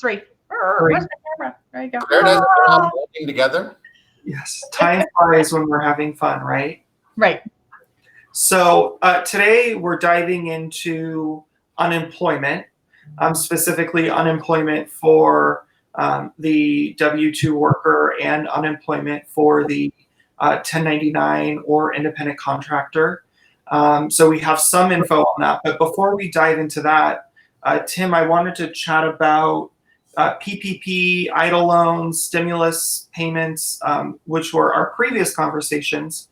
3. Three. Where's my camera? There you go. There it is. We're all working together. Yes, time flies when we're having fun, right? Right. So today we're diving into unemployment, specifically unemployment for the W-2 worker and unemployment for the 1099 or independent contractor. So we have some info on that. But before we dive into that, Tim, I wanted to chat about PPP, EIDL loans, stimulus payments, which were our previous conversations.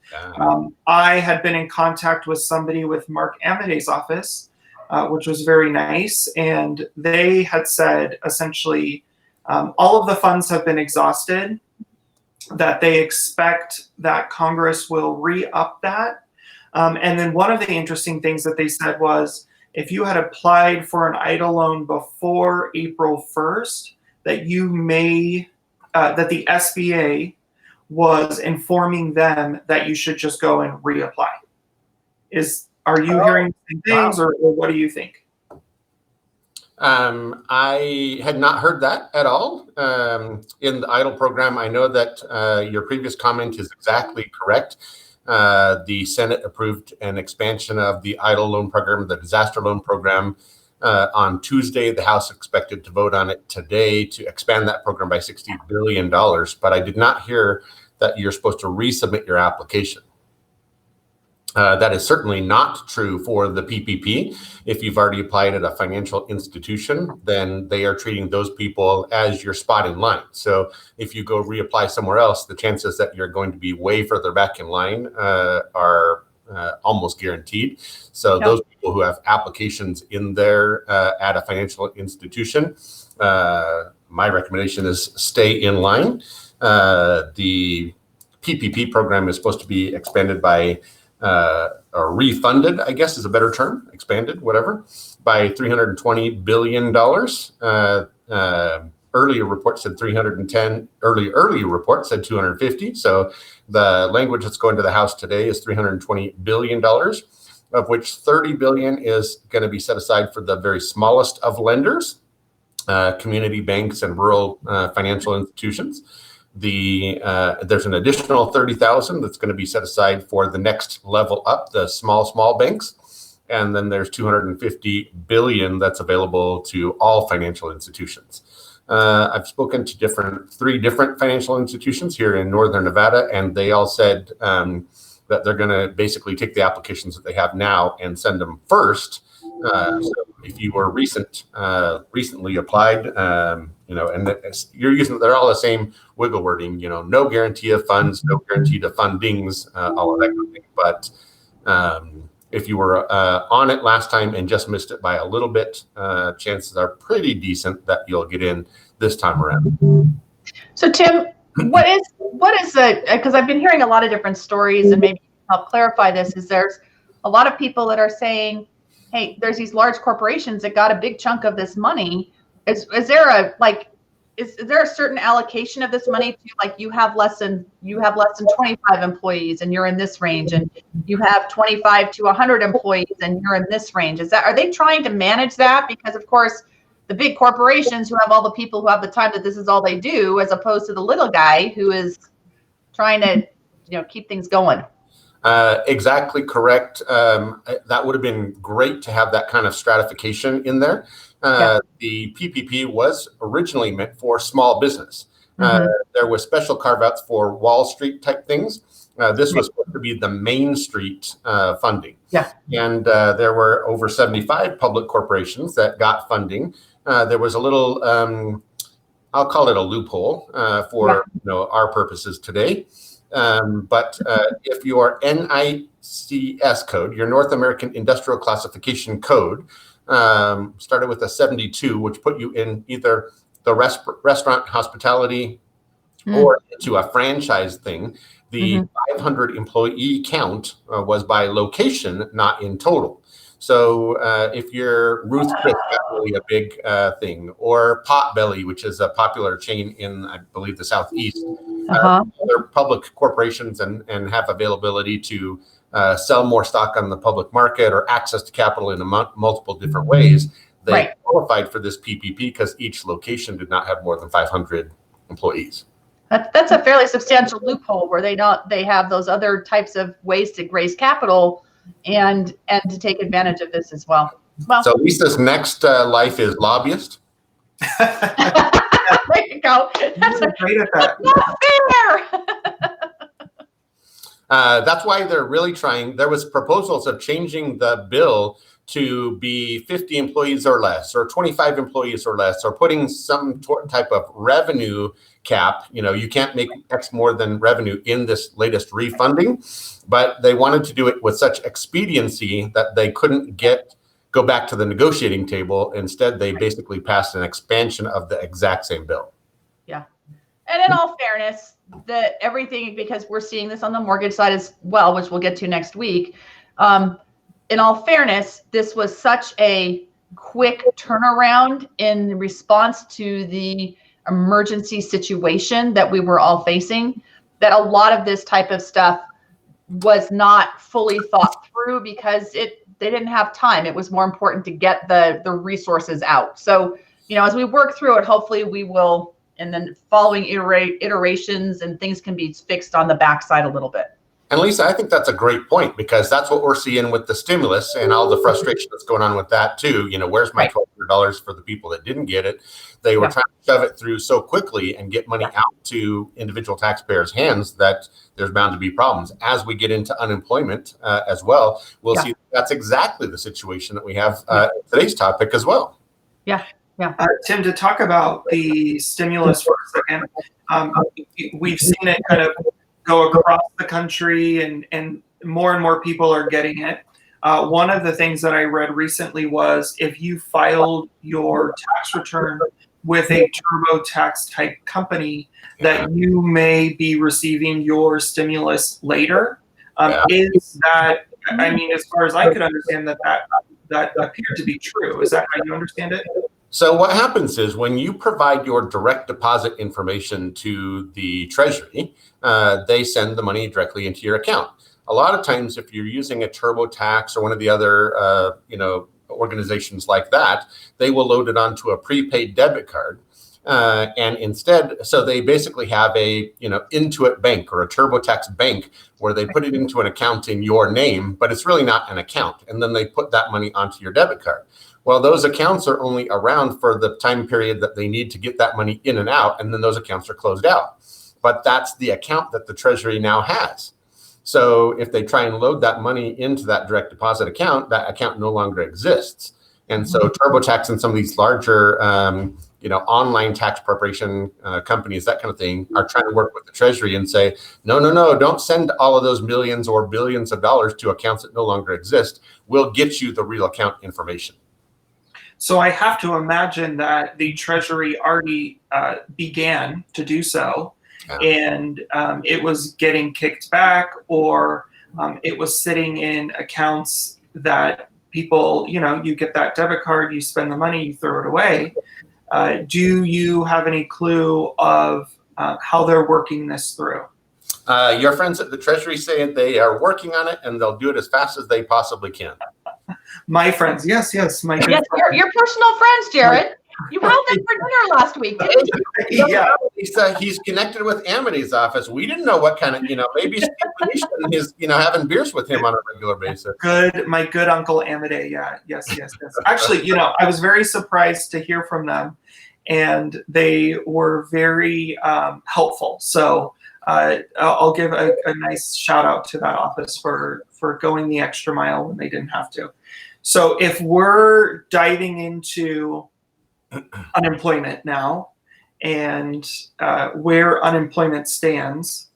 I had been in contact with somebody with Mark Amadei's office, which was very nice. And they had said, essentially, all of the funds have been exhausted, that they expect that Congress will re-up that. And then one of the interesting things that they said was, if you had applied for an EIDL loan before April 1st, that you may, that the SBA was informing them that you should just go and reapply. Are you hearing the same things, or what do you think? I had not heard that at all. In the EIDL program, I know that your previous comment is exactly correct. The Senate approved an expansion of the EIDL loan program, the disaster loan program, on Tuesday. The House expected to vote on it today to expand that program by $60 billion. But I did not hear that you're supposed to resubmit your application. That is certainly not true for the PPP. If you've already applied at a financial institution, then they are treating those people as your spot in line. So if you go reapply somewhere else, the chances that you're going to be way further back in line are almost guaranteed. So those people who have applications in there at a financial institution, my recommendation is stay in line. The PPP program is supposed to be expanded by or refunded, I guess is a better term, expanded, whatever, by $320 billion. Earlier report said 310, earlier report said 250. So the language that's going to the House today is $320 billion, of which $30 billion is going to be set aside for the very smallest of lenders, community banks and rural financial institutions. There's an additional 30,000 that's going to be set aside for the next level up, the small banks, and then there's 250 billion that's available to all financial institutions. I've spoken to three different financial institutions here in Northern Nevada, and they all said that they're going to basically take the applications that they have now and send them first. So if you were recently applied, and you're using, they're all the same wiggle wording, no guarantee of funds, no guarantee to fundings, all of that kind of thing. But if you were on it last time and just missed it by a little bit, chances are pretty decent that you'll get in this time around. So Tim, what is the, because I've been hearing a lot of different stories, and maybe help clarify this, is there's a lot of people that are saying, hey, there's these large corporations that got a big chunk of this money. Is there a certain allocation of this money to, like, you have less than 25 employees and you're in this range, and you have 25 to 100 employees and you're in this range? Are they trying to manage that? Because of course the big corporations who have all the people who have the time that this is all they do, as opposed to the little guy who is trying to, keep things going. Exactly correct. That would have been great to have that kind of stratification in there. The PPP was originally meant for small business. There was special carve-outs for Wall Street type things. This was supposed to be the Main Street funding. And there were over 75 public corporations that got funding. There was a little, I'll call it a loophole for our purposes today. But if your NICS code, your North American Industrial Classification Code, started with a 72, which put you in either the restaurant hospitality or into a franchise thing, the 500 employee count was by location, not in total. So if you're Ruth Chris, that's really a big thing, or Potbelly, which is a popular chain in, I believe, the Southeast. They're public corporations and have availability to sell more stock on the public market or access to capital in multiple different ways. they Right. qualified for this PPP because each location did not have more than 500 employees. That's a fairly substantial loophole where they have those other types of ways to raise capital and to take advantage of this as well. Well, So Lisa's next life is lobbyist. there you go. That's great at that. not fair. That's why they're really trying. There was proposals of changing the bill to be 50 employees or less, or 25 employees or less, or putting some type of revenue cap. You can't make X more than revenue in this latest refunding, but they wanted to do it with such expediency that they couldn't go back to the negotiating table. Instead, they basically passed an expansion of the exact same bill. Yeah. And in all fairness, everything, because we're seeing this on the mortgage side as well, which we'll get to next week. In all fairness, this was such a quick turnaround in response to the emergency situation that we were all facing, that a lot of this type of stuff was not fully thought through because they didn't have time. It was more important to get the resources out. So, as we work through it, hopefully we will, and then following iterations and things can be fixed on the backside a little bit. And Lisa, I think that's a great point, because that's what we're seeing with the stimulus and all the frustration that's going on with that too. Where's my $1,200 for the people that didn't get it? They were trying to shove it through so quickly and get money out to individual taxpayers' hands that there's bound to be problems. As we get into unemployment as well, we'll see that's exactly the situation that we have today's topic as well. Yeah. Tim, to talk about the stimulus for a second, we've seen it kind of go across the country, and more people are getting it. One of the things that I read recently was if you filed your tax return with a TurboTax type company, that you may be receiving your stimulus later. Is that, as far as I could understand, that appeared to be true. Is that how you understand it? So what happens is when you provide your direct deposit information to the Treasury, they send the money directly into your account. A lot of times, if you're using a TurboTax or one of the other, organizations like that, they will load it onto a prepaid debit card. And instead, so they basically have a, Intuit Bank or a TurboTax bank where they put it into an account in your name, but it's really not an account. And then they put that money onto your debit card. Well, those accounts are only around for the time period that they need to get that money in and out, and then those accounts are closed out. But that's the account that the Treasury now has. So if they try and load that money into that direct deposit account, that account no longer exists. And so TurboTax and some of these larger, online tax preparation companies, that kind of thing, are trying to work with the Treasury and say, no, don't send all of those millions or billions of dollars to accounts that no longer exist. We'll get you the real account information. So I have to imagine that the Treasury already began to do so, and it was getting kicked back, or it was sitting in accounts that people, you get that debit card, you spend the money, you throw it away. Do you have any clue of how they're working this through? Your friends at the Treasury say they are working on it, and they'll do it as fast as they possibly can. My friends, yes, my good friends. Your personal friends, Jared. You had them for dinner last week, didn't you? Yeah, he's connected with Amity's office. We didn't know what kind of, maybe Steve is, having beers with him on a regular basis. My good uncle Amity. Yeah, yes. Actually, I was very surprised to hear from them, and they were very helpful. So I'll give a nice shout out to that office for going the extra mile when they didn't have to. So if we're diving into unemployment now and where unemployment stands,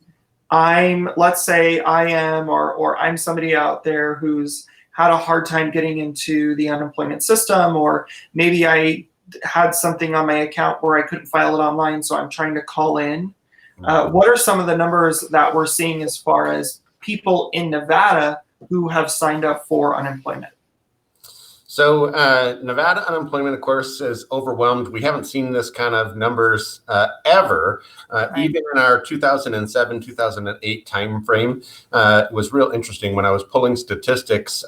let's say I am, or I'm somebody out there who's had a hard time getting into the unemployment system, or maybe I had something on my account where I couldn't file it online, so I'm trying to call in. What are some of the numbers that we're seeing as far as people in Nevada who have signed up for unemployment? So Nevada unemployment, of course, is overwhelmed. We haven't seen this kind of numbers ever, even in our 2007, 2008 timeframe. It was real interesting when I was pulling statistics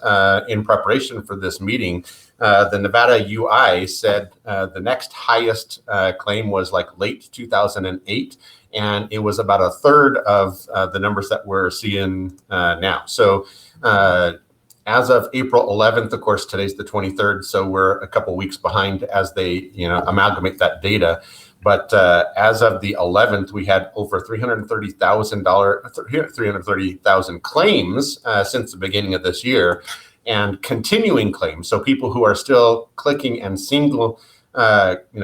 in preparation for this meeting. The Nevada UI said the next highest claim was like late 2008, and it was about a third of the numbers that we're seeing now. So as of April 11th, of course, today's the 23rd, so we're a couple weeks behind as they amalgamate that data. But as of the 11th, we had over 330,000 claims since the beginning of this year, and continuing claims. So people who are still clicking and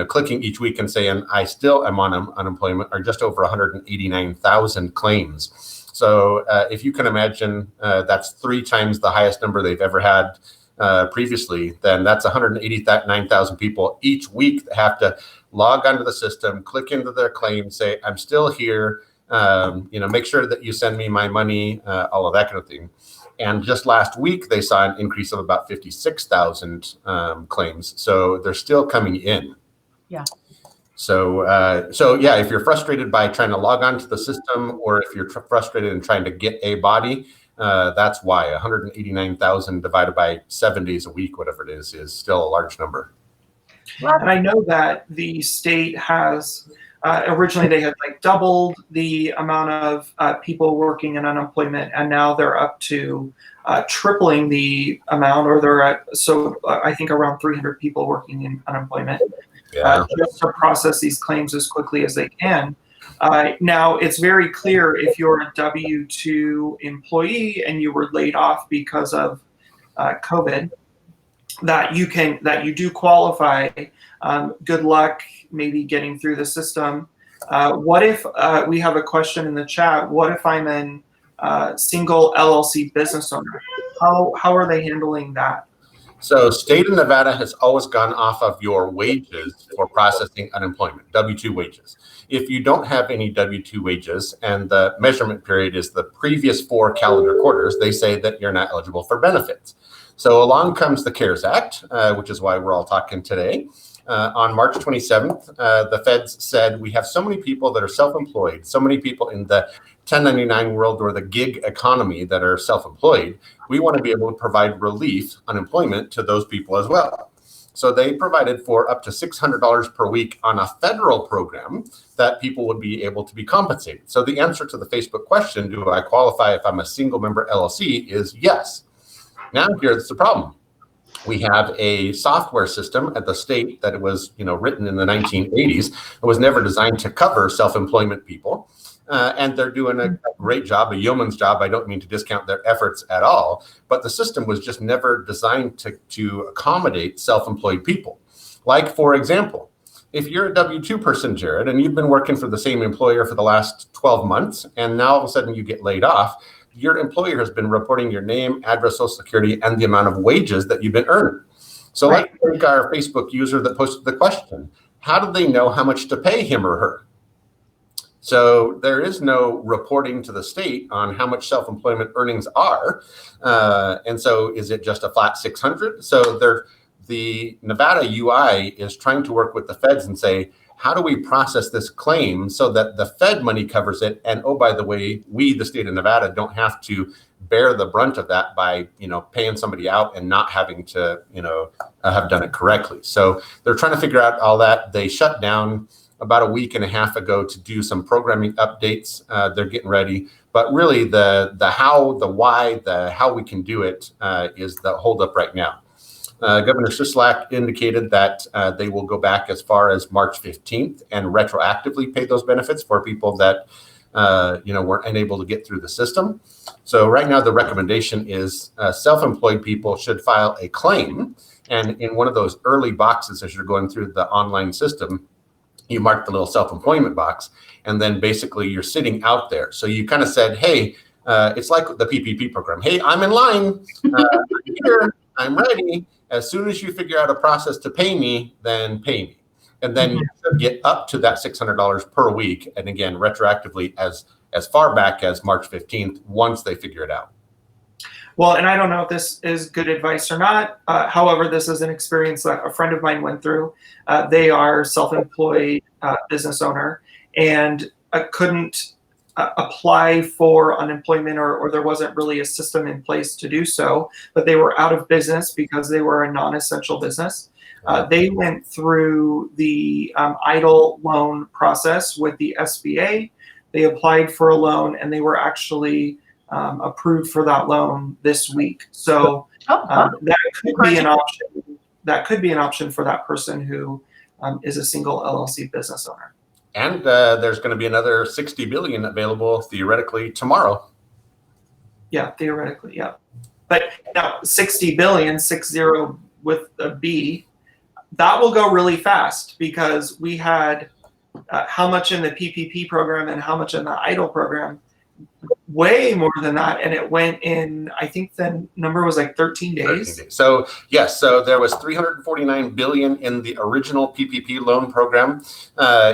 clicking each week and saying, I still am on unemployment, are just over 189,000 claims. So if you can imagine, that's 3 times the highest number they've ever had previously. Then that's 189,000 people each week that have to log onto the system, click into their claim, say, I'm still here, make sure that you send me my money, all of that kind of thing. And just last week, they saw an increase of about 56,000 claims. So they're still coming in. Yeah. So yeah, if you're frustrated by trying to log on to the system, or if you're frustrated in trying to get a body, that's why 189,000 divided by 7 days a week, whatever it is still a large number. And I know that the state has originally they had doubled the amount of people working in unemployment, and now they're up to tripling the amount, or they're at I think around 300 people working in unemployment. Yeah. Just to process these claims as quickly as they can. Now, it's very clear if you're a W-2 employee and you were laid off because of COVID, that you do qualify. Good luck maybe getting through the system. What if we have a question in the chat? What if I'm a single LLC business owner? How are they handling that? So state of Nevada has always gone off of your wages for processing unemployment, W-2 wages. If you don't have any W-2 wages and the measurement period is the previous 4 calendar quarters, they say that you're not eligible for benefits. So along comes the C.A.R.E.S Act, which is why we're all talking today. On March 27th, the feds said we have so many people that are self-employed, so many people in the 1099 world or the gig economy that are self-employed. We want to be able to provide relief, unemployment, to those people as well. So they provided for up to $600 per week on a federal program that people would be able to be compensated. So the answer to the Facebook question, do I qualify if I'm a single member LLC, is yes. Now here's the problem. We have a software system at the state that was, written in the 1980s. It was never designed to cover self-employment people. And they're doing a great job, a yeoman's job. I don't mean to discount their efforts at all, but the system was just never designed to accommodate self-employed people. Like, for example, if you're a W-2 person, Jared, and you've been working for the same employer for the last 12 months, and now all of a sudden you get laid off, your employer has been reporting your name, address, social security, and the amount of wages that you've been earning. So let's take our Facebook user that posted the question. How do they know how much to pay him or her? So there is no reporting to the state on how much self-employment earnings are. And so is it just a flat 600? So the Nevada UI is trying to work with the feds and say, how do we process this claim so that the Fed money covers it? And oh, by the way, we, the state of Nevada, don't have to bear the brunt of that by, paying somebody out and not having to, have done it correctly. So they're trying to figure out all that. They shut down about a week and a half ago to do some programming updates. They're getting ready. But really the how, the why, the how we can do it is the holdup right now. Governor Sisolak indicated that they will go back as far as March 15th and retroactively pay those benefits for people that were unable to get through the system. So right now the recommendation is self-employed people should file a claim, and in one of those early boxes as you're going through the online system, you mark the little self-employment box, and then basically you're sitting out there. So you kind of said, hey, it's like the PPP program. Hey, I'm in line. I'm here. I'm ready. As soon as you figure out a process to pay me, then pay me. And then you should get up to that $600 per week. And again, retroactively as far back as March 15th, once they figure it out. Well, and I don't know if this is good advice or not. However, this is an experience that a friend of mine went through. They are self-employed business owner and couldn't apply for unemployment, or there wasn't really a system in place to do so, but they were out of business because they were a non-essential business. They went through the EIDL loan process with the SBA. They applied for a loan, and they were actually approved for that loan this week. So that could be an option. That could be an option for that person who is a single LLC business owner. And there's going to be another 60 billion available theoretically tomorrow. Yeah, theoretically, yeah. But now 60 billion, 60 with a B, that will go really fast, because we had how much in the PPP program and how much in the EIDL program? Way more than that, and it went in, I think the number was like 13 days. 13 days. So yes, so there was 349 billion in the original PPP loan program.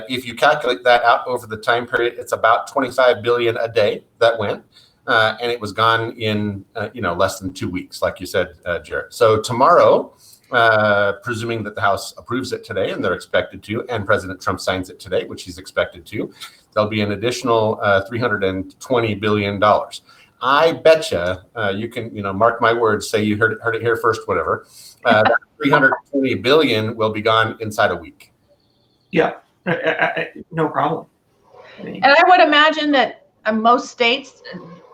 If you calculate that out over the time period, it's about 25 billion a day that went, and it was gone in less than 2 weeks, like you said, Jared. So tomorrow, presuming that the House approves it today, and they're expected to, and President Trump signs it today, which he's expected to, there'll be an additional $320 billion. I betcha you can, mark my words, say you heard it here first, whatever. That 320 billion will be gone inside a week. Yeah, no problem. And I would imagine that most states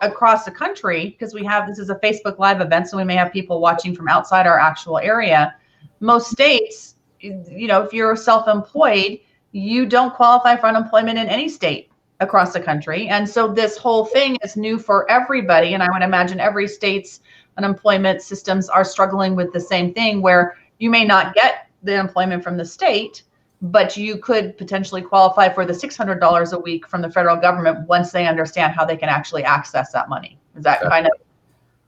across the country, because this is a Facebook Live event, so we may have people watching from outside our actual area. Most states, if you're self-employed, you don't qualify for unemployment in any state across the country. And so this whole thing is new for everybody. And I would imagine every state's unemployment systems are struggling with the same thing, where you may not get the employment from the state, but you could potentially qualify for the $600 a week from the federal government once they understand how they can actually access that money. Is that kind of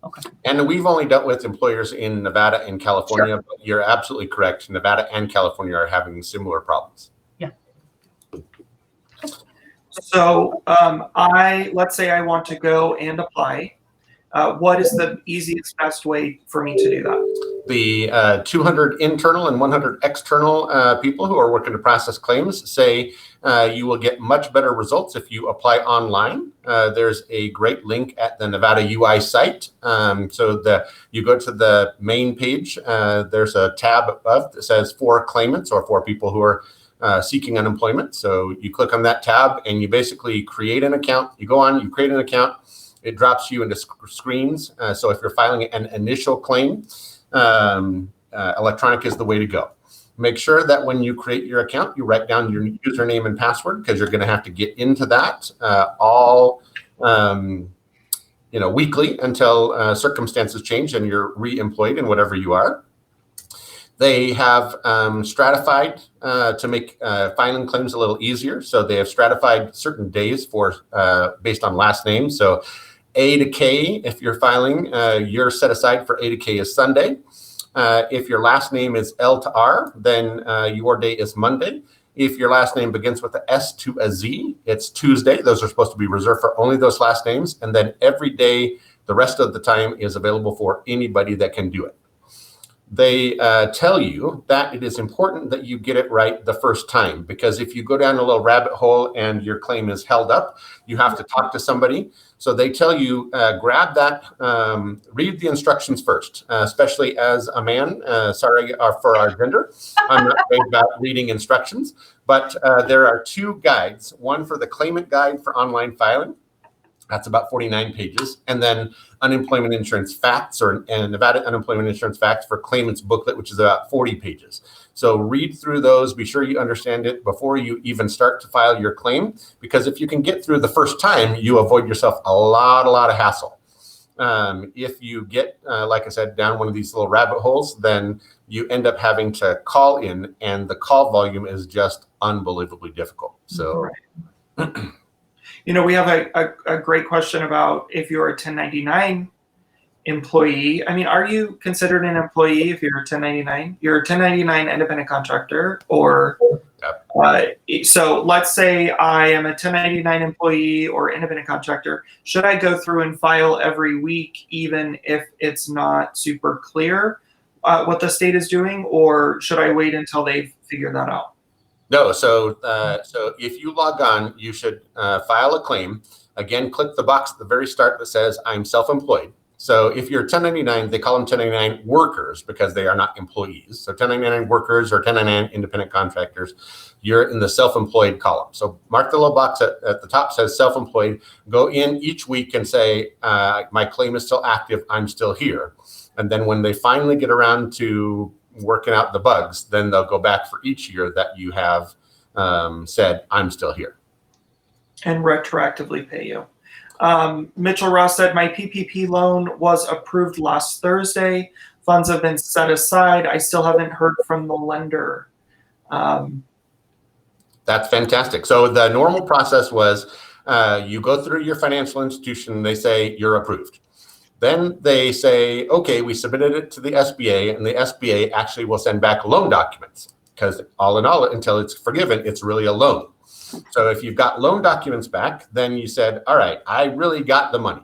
okay? And we've only dealt with employers in Nevada and California, Sure. But you're absolutely correct. Nevada and California are having similar problems. Yeah. So let's say I want to go and apply. What is the easiest, best way for me to do that? The 200 internal and 100 external people who are working to process claims say you will get much better results if you apply online. There's a great link at the Nevada UI site. So you go to the main page. There's a tab above that says for claimants, or for people who are seeking unemployment. So you click on that tab and you basically create an account. You go on, you create an account. It drops you into screens. So if you're filing an initial claim, electronic is the way to go. Make sure that when you create your account, you write down your username and password, because you're going to have to get into that weekly until circumstances change and you're re-employed in whatever you are. They have stratified to make filing claims a little easier. So they have stratified certain days for based on last name. So A to K, if you're filing, you're set aside for A to K is Sunday. If your last name is L to R, then your day is Monday. If your last name begins with a S to a Z, it's Tuesday. Those are supposed to be reserved for only those last names. And then every day, the rest of the time is available for anybody that can do it. They tell you that it is important that you get it right the first time, because if you go down a little rabbit hole and your claim is held up, you have to talk to somebody. So they tell you, grab that, read the instructions first, especially as a man. Sorry for our gender. I'm not great about reading instructions, but there are two guides, one for the claimant guide for online filing. That's about 49 pages. And then unemployment insurance facts, and Nevada unemployment insurance facts for claimants booklet, which is about 40 pages. So read through those, be sure you understand it before you even start to file your claim, because if you can get through the first time, you avoid yourself a lot of hassle. If you get, like I said, down one of these little rabbit holes, then you end up having to call in, and the call volume is just unbelievably difficult. So. Right. We have a great question about if you're a 1099 employee. I mean, are you considered an employee if you're a 1099? You're a 1099 independent contractor, or so let's say I am a 1099 employee or independent contractor. Should I go through and file every week, even if it's not super clear what the state is doing, or should I wait until they figure that out? No, so if you log on, you should file a claim. again, click the box at the very start that says I'm self-employed. So if you're 1099, they call them 1099 workers because they are not employees. So 1099 workers or 1099 independent contractors, you're in the self-employed column. So mark the little box at the top says self-employed. Go in each week and say, my claim is still active. I'm still here. And then when they finally get around to working out the bugs, then they'll go back for each year that you have said, I'm still here. And retroactively pay you. Mitchell Ross said, my PPP loan was approved last Thursday. Funds have been set aside. I still haven't heard from the lender. That's fantastic. So the normal process was you go through your financial institution, they say you're approved. Then they say, okay, we submitted it to the SBA, and the SBA actually will send back loan documents because all in all, until it's forgiven, it's really a loan. So if you've got loan documents back, then you said, all right, I really got the money.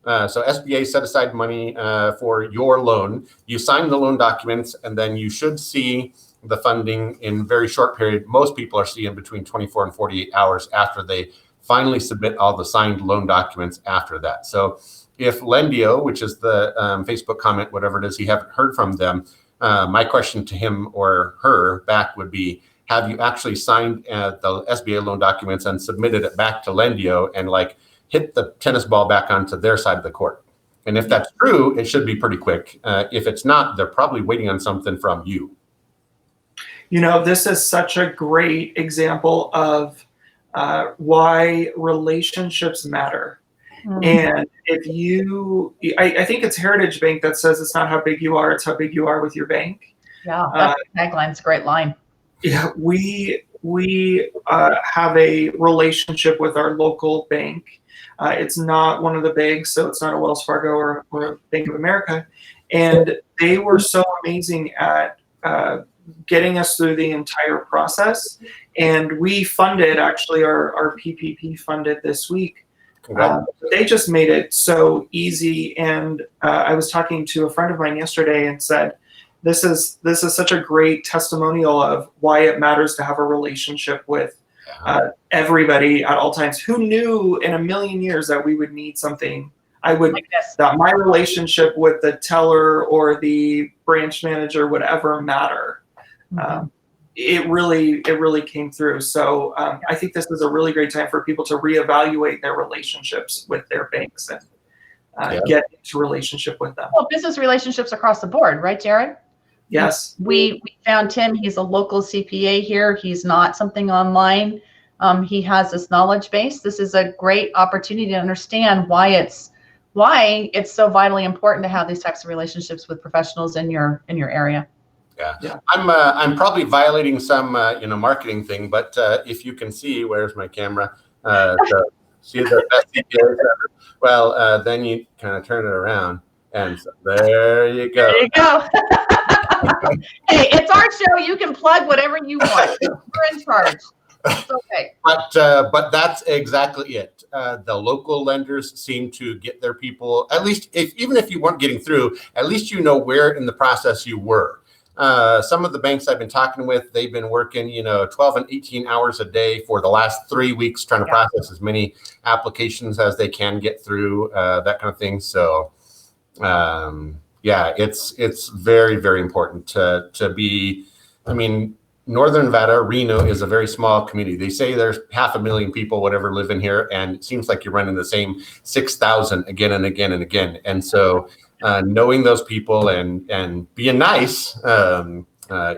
So SBA set aside money for your loan. You sign the loan documents, and then you should see the funding in a very short period. Most people are seeing between 24 and 48 hours after they finally submit all the signed loan documents after that. So if Lendio, which is the Facebook comment, whatever it is, you haven't heard from them, my question to him or her back would be, have you actually signed the SBA loan documents and submitted it back to Lendio and like hit the tennis ball back onto their side of the court? And if that's true, it should be pretty quick. If it's not, they're probably waiting on something from you. You know, this is such a great example of why relationships matter. And if you, I think it's Heritage Bank that says it's not how big you are, it's how big you are with your bank. Yeah, that tagline's a great line. Yeah, we have a relationship with our local bank. It's not one of the bigs, so it's not a Wells Fargo or Bank of America. And they were so amazing at getting us through the entire process. And we funded, actually, our PPP funded this week. They just made it so easy. And I was talking to a friend of mine yesterday and said, this is such a great testimonial of why it matters to have a relationship with everybody at all times. Who knew in a million years that we would need something? That my relationship with the teller or the branch manager would ever matter. It really came through. So I think this is a really great time for people to reevaluate their relationships with their banks and get into relationship with them. Well, business relationships across the board, right, Jared? Yes. We found Tim. He's a local CPA here. He's not something online. He has this knowledge base. This is a great opportunity to understand why it's so vitally important to have these types of relationships with professionals in your area. Yeah. I'm probably violating some marketing thing, but if you can see, where's my camera? See the best CPAs ever. Well, then you kind of turn it around, and so there you go. There you go. Hey, it's our show. You can plug whatever you want. We're in charge. It's okay. But that's exactly it. The local lenders seem to get their people, at least even if you weren't getting through, at least you know where in the process you were. Some of the banks I've been talking with, they've been working, 12 and 18 hours a day for the last 3 weeks trying to process as many applications as they can get through, that kind of thing. So, it's very, very important to be, Northern Nevada, Reno is a very small community. They say there's 500,000 people, whatever, live in here, and it seems like you're running the same 6,000 again and again and again. And so knowing those people and being nice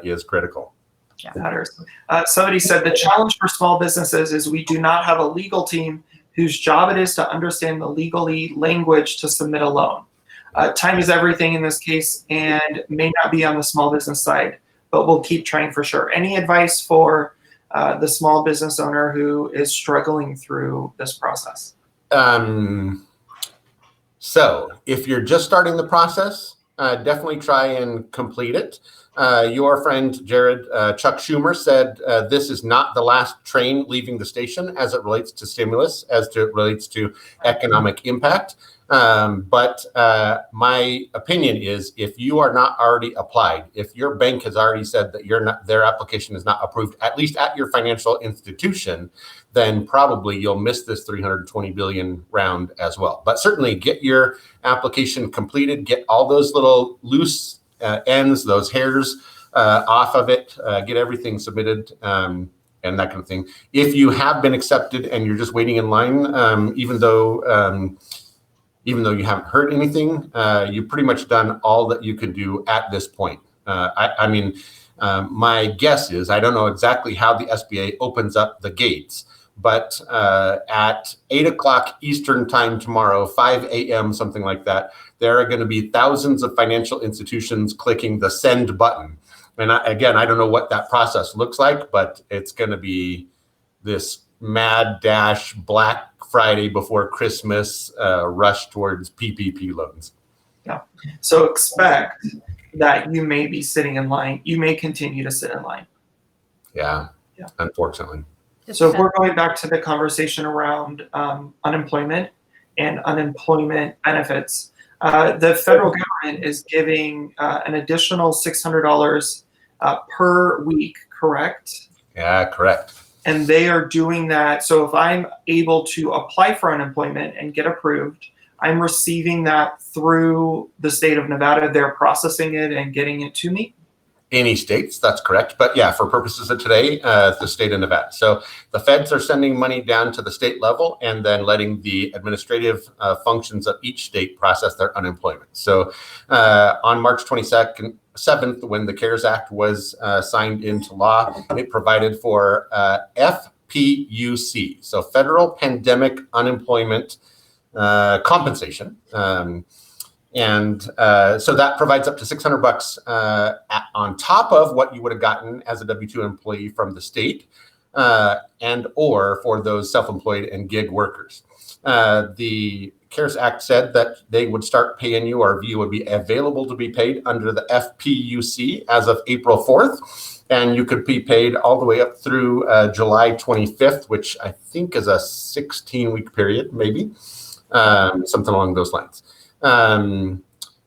is critical. Yeah. Matters. Somebody said the challenge for small businesses is we do not have a legal team whose job it is to understand the legally language to submit a loan. Time is everything in this case and may not be on the small business side, but we'll keep trying for sure. Any advice for the small business owner who is struggling through this process? So if you're just starting the process, definitely try and complete it. Your friend Jared, Chuck Schumer, said this is not the last train leaving the station as it relates to stimulus, as it relates to economic impact. But my opinion is, if you are not already applied, if your bank has already said that their application is not approved, at least at your financial institution, then probably you'll miss this 320 billion round as well. But certainly get your application completed, get all those little loose ends, those hairs off of it, get everything submitted, and that kind of thing. If you have been accepted and you're just waiting in line, even though you haven't heard anything, you've pretty much done all that you can do at this point. My guess is, I don't know exactly how the SBA opens up the gates, but at 8 o'clock Eastern time tomorrow, 5 a.m., something like that, there are going to be thousands of financial institutions clicking the send button. And I don't know what that process looks like, but it's going to be this mad dash Black Friday before Christmas rush towards PPP loans. Yeah. So expect that you may be sitting in line. You may continue to sit in line. Yeah. Unfortunately. So we're going back to the conversation around unemployment and unemployment benefits. The federal government is giving an additional $600 per week, correct? Yeah, correct. And they are doing that. So if I'm able to apply for unemployment and get approved, I'm receiving that through the state of Nevada. They're processing it and getting it to me. Any states, that's correct. But yeah, for purposes of today, the state of Nevada. So the feds are sending money down to the state level and then letting the administrative functions of each state process their unemployment. So on March 7th, when the C.A.R.E.S Act was signed into law, it provided for FPUC, so Federal Pandemic Unemployment Compensation. So that provides up to $600 on top of what you would have gotten as a W-2 employee from the state, and or for those self-employed and gig workers. The C.A.R.E.S Act said that they would start paying you, or you would be available to be paid under the FPUC as of April 4th. And you could be paid all the way up through July 25th, which I think is a 16-week period, maybe, something along those lines.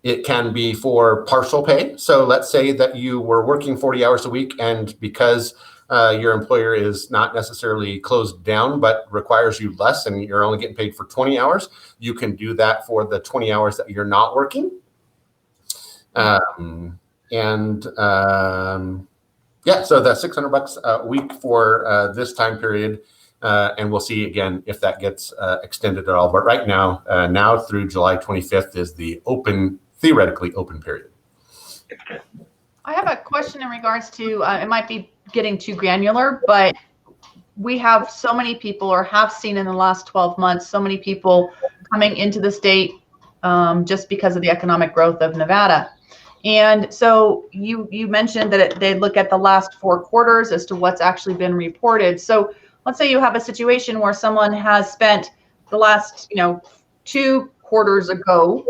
It can be for partial pay. So let's say that you were working 40 hours a week, and because your employer is not necessarily closed down, but requires you less, and you're only getting paid for 20 hours, you can do that for the 20 hours that you're not working. So that's $600 a week for this time period. And we'll see again if that gets extended at all. But right now, now through July 25th is the theoretically open period. I have a question in regards to, it might be getting too granular, but we have so many people, or have seen in the last 12 months, so many people coming into the state just because of the economic growth of Nevada. And so you mentioned that they look at the last 4 quarters as to what's actually been reported. So let's say you have a situation where someone has spent the last, 2 quarters ago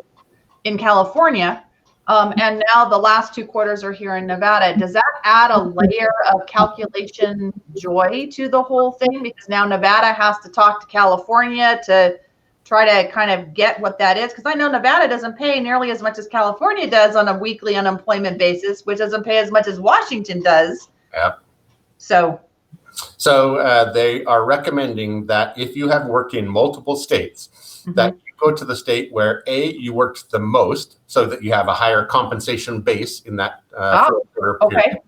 in California, and now the last 2 quarters are here in Nevada. Does that add a layer of calculation joy to the whole thing? Because now Nevada has to talk to California to try to kind of get what that is. Because I know Nevada doesn't pay nearly as much as California does on a weekly unemployment basis, which doesn't pay as much as Washington does. Yeah. So they are recommending that if you have worked in multiple states, that you go to the state where you worked the most, so that you have a higher compensation base in that quarter period,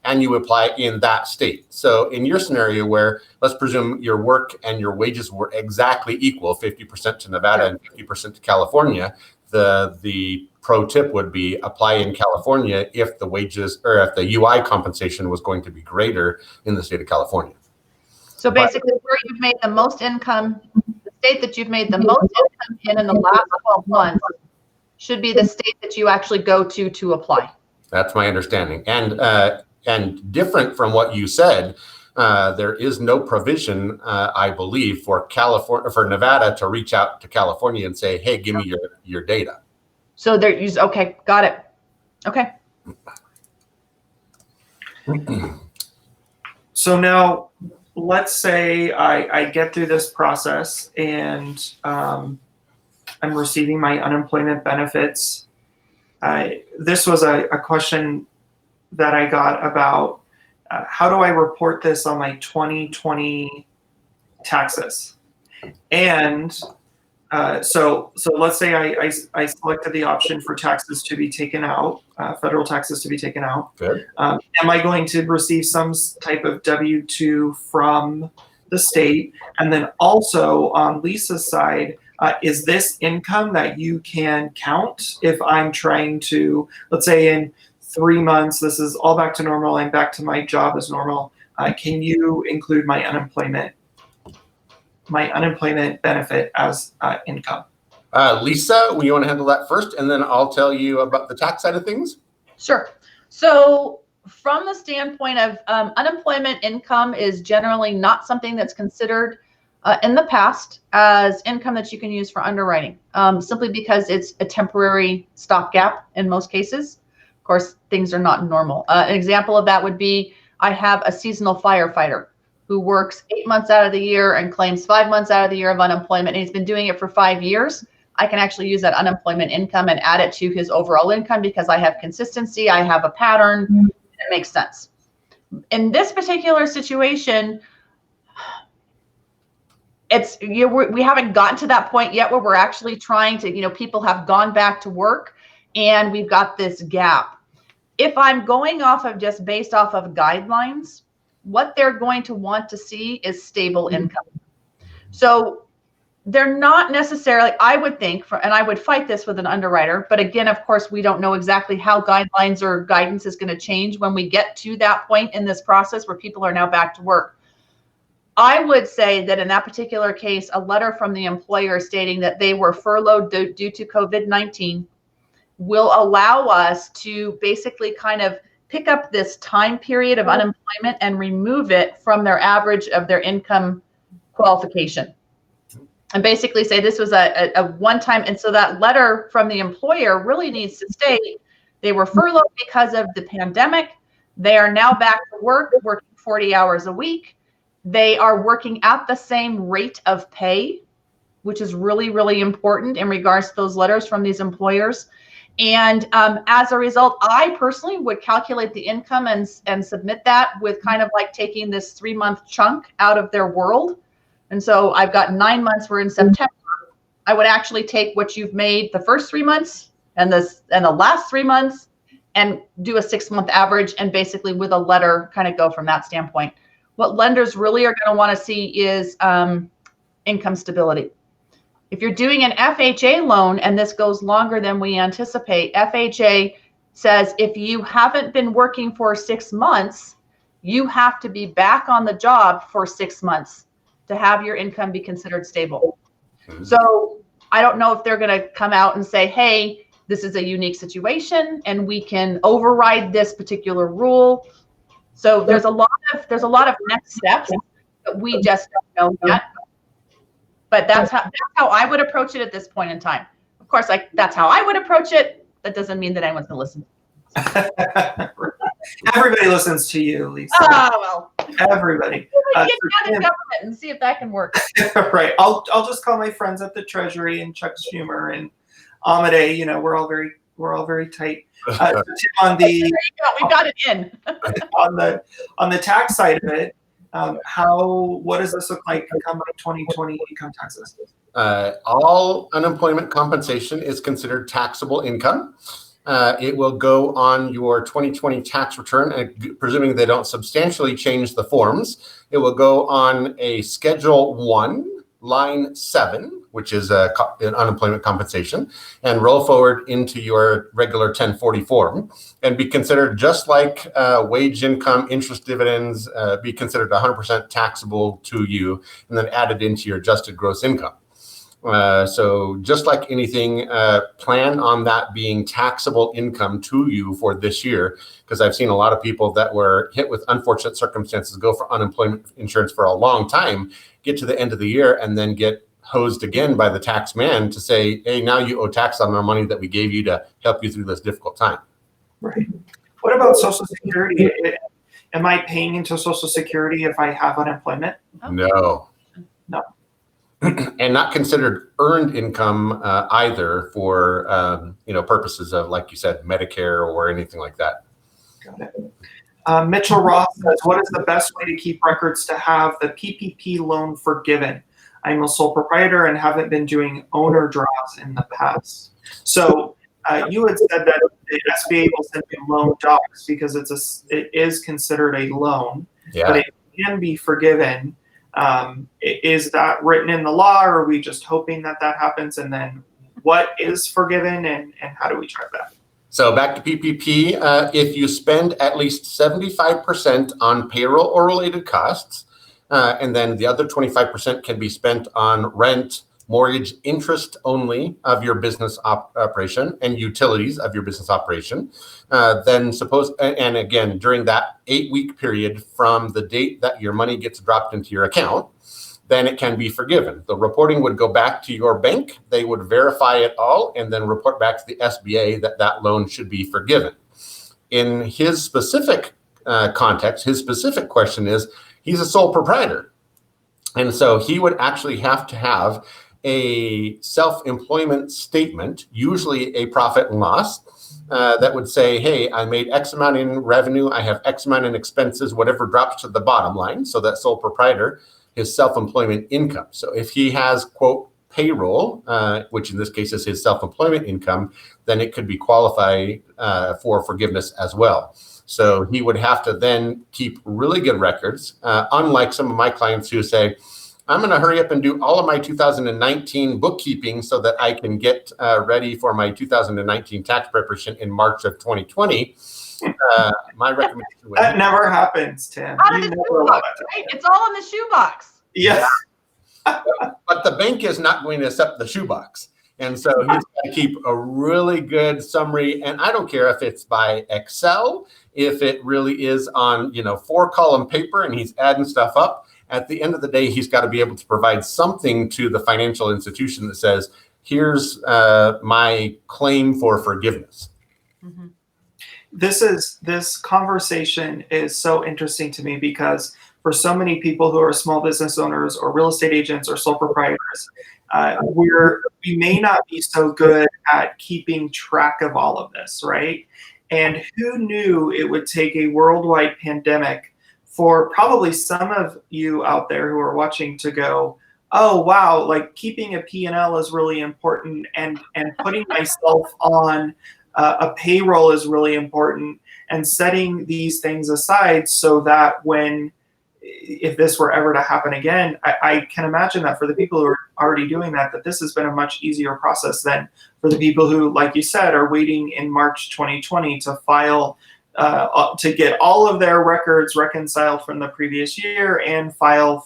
and you apply in that state. So in your scenario, where let's presume your work and your wages were exactly equal, 50% to Nevada and 50% to California, the pro tip would be apply in California if the wages, or if the UI compensation was going to be greater in the state of California. So basically, where you've made the most income, the state that you've made the most income in the last 12 months should be the state that you actually go to apply. That's my understanding. And different from what you said, there is no provision, I believe, for Nevada to reach out to California and say, hey, give me your data. So okay, got it. Okay. So now, let's say I get through this process and I'm receiving my unemployment benefits. This was a question that I got about how do I report this on my 2020 taxes? And so let's say I selected the option for taxes to be taken out, federal taxes to be taken out. Good. Am I going to receive some type of W-2 from the state? And then also on Lisa's side, is this income that you can count if I'm trying to, let's say in 3 months, this is all back to normal, I'm back to my job as normal. Can you include my unemployment benefit as income? Lisa, you want to handle that first, and then I'll tell you about the tax side of things? Sure. So from the standpoint of unemployment income is generally not something that's considered in the past as income that you can use for underwriting, simply because it's a temporary stopgap in most cases. Of course, things are not normal. An example of that would be I have a seasonal firefighter who works 8 months out of the year and claims 5 months out of the year of unemployment, and he's been doing it for 5 years. I can actually use that unemployment income and add it to his overall income because I have consistency, I have a pattern, it makes sense. In this particular situation, we haven't gotten to that point yet where we're actually trying to, people have gone back to work and we've got this gap. If I'm going off of just based off of guidelines, what they're going to want to see is stable income. So they're not necessarily, I would think, and I would fight this with an underwriter, but again, of course, we don't know exactly how guidelines or guidance is going to change when we get to that point in this process where people are now back to work. I would say that in that particular case, a letter from the employer stating that they were furloughed due to COVID-19 will allow us to basically kind of pick up this time period of unemployment and remove it from their average of their income qualification. And basically say this was a one-time, and so that letter from the employer really needs to state they were furloughed because of the pandemic. They are now back to work, working 40 hours a week. They are working at the same rate of pay, which is really, really important in regards to those letters from these employers. And as a result, I personally would calculate the income and submit that with kind of like taking this 3-month chunk out of their world. And so I've got 9 months, we're in September. I would actually take what you've made the first 3 months and the last 3 months and do a 6-month average and basically with a letter kind of go from that standpoint. What lenders really are going to want to see is income stability. If you're doing an FHA loan and this goes longer than we anticipate, FHA says if you haven't been working for 6 months, you have to be back on the job for 6 months to have your income be considered stable. So I don't know if they're going to come out and say, hey, this is a unique situation and we can override this particular rule. So there's a lot of next steps that we just don't know yet. But that's how I would approach it at this point in time. Of course, that's how I would approach it. That doesn't mean that anyone's going to listen. Everybody listens to you, Lisa. Oh, well. Everybody. Get down to government and see if that can work. Right. I'll just call my friends at the Treasury and Chuck Schumer and Amade. We're all very tight. On the we got it in. on the tax side of it, what does this look like come by 2020 income taxes? All unemployment compensation is considered taxable income. It will go on your 2020 tax return, and presuming they don't substantially change the forms, it will go on a Schedule 1, line 7, which is an unemployment compensation, and roll forward into your regular 1040 form and be considered just like wage income, interest, dividends, be considered 100% taxable to you, and then added into your adjusted gross income. So just like anything, plan on that being taxable income to you for this year, because I've seen a lot of people that were hit with unfortunate circumstances go for unemployment insurance for a long time, get to the end of the year, and then get hosed again by the tax man to say, hey, now you owe tax on our money that we gave you to help you through this difficult time. Right. What about Social Security? Am I paying into Social Security if I have unemployment? No. No. And not considered earned income either for purposes of, like you said, Medicare or anything like that. Got it. Mitchell Ross says, what is the best way to keep records to have the PPP loan forgiven? I'm a sole proprietor and haven't been doing owner draws in the past. So you had said that the SBA will send you loan docs because it is considered a loan, but it can be forgiven. Is that written in the law, or are we just hoping that happens? And then what is forgiven, and how do we track that? So back to PPP, if you spend at least 75% on payroll or related costs, and then the other 25% can be spent on rent, mortgage, interest only of your business operation, and utilities of your business operation, then and again, during that 8-week period from the date that your money gets dropped into your account, then it can be forgiven. The reporting would go back to your bank. They would verify it all and then report back to the SBA that loan should be forgiven. In his specific context, his specific question is, he's a sole proprietor. And so he would actually have to have a self-employment statement, usually a profit and loss, that would say, hey, I made X amount in revenue, I have X amount in expenses, whatever drops to the bottom line. So that sole proprietor, his self-employment income. So if he has, quote, payroll, which in this case is his self-employment income, then it could be qualified for forgiveness as well. So he would have to then keep really good records, unlike some of my clients who say, I'm going to hurry up and do all of my 2019 bookkeeping so that I can get ready for my 2019 tax preparation in March of 2020. My recommendation that never happens, Tim. Out of the shoebox, right? It's all in the shoebox. Yes. But the bank is not going to accept the shoebox. And so he's got to keep a really good summary. And I don't care if it's by Excel, if it really is on, 4-column paper and he's adding stuff up. At the end of the day, he's got to be able to provide something to the financial institution that says, here's my claim for forgiveness. Mm-hmm. This conversation is so interesting to me because for so many people who are small business owners or real estate agents or sole proprietors, we may not be so good at keeping track of all of this, right? And who knew it would take a worldwide pandemic for probably some of you out there who are watching to go, oh, wow, like keeping a P&L is really important, and putting myself on a payroll is really important, and setting these things aside so that if this were ever to happen again, I can imagine that for the people who are already doing that this has been a much easier process than for the people who, like you said, are waiting in March 2020 to file, to get all of their records reconciled from the previous year and file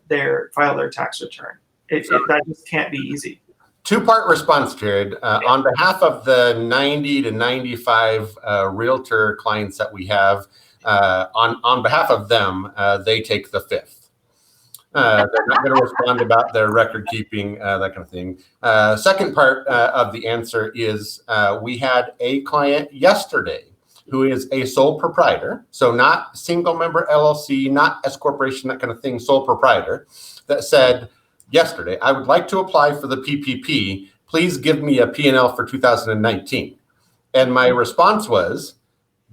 their tax return. That just can't be easy. 2-part response, Jared. On behalf of the 90 to 95 realtor clients that we have, on behalf of them, they take the 5th. They're not going to respond about their record keeping, that kind of thing. Second part of the answer is we had a client yesterday who is a sole proprietor, so not single member LLC, not S corporation, that kind of thing, sole proprietor, that said yesterday, I would like to apply for the PPP. Please give me a P&L for 2019. And my response was,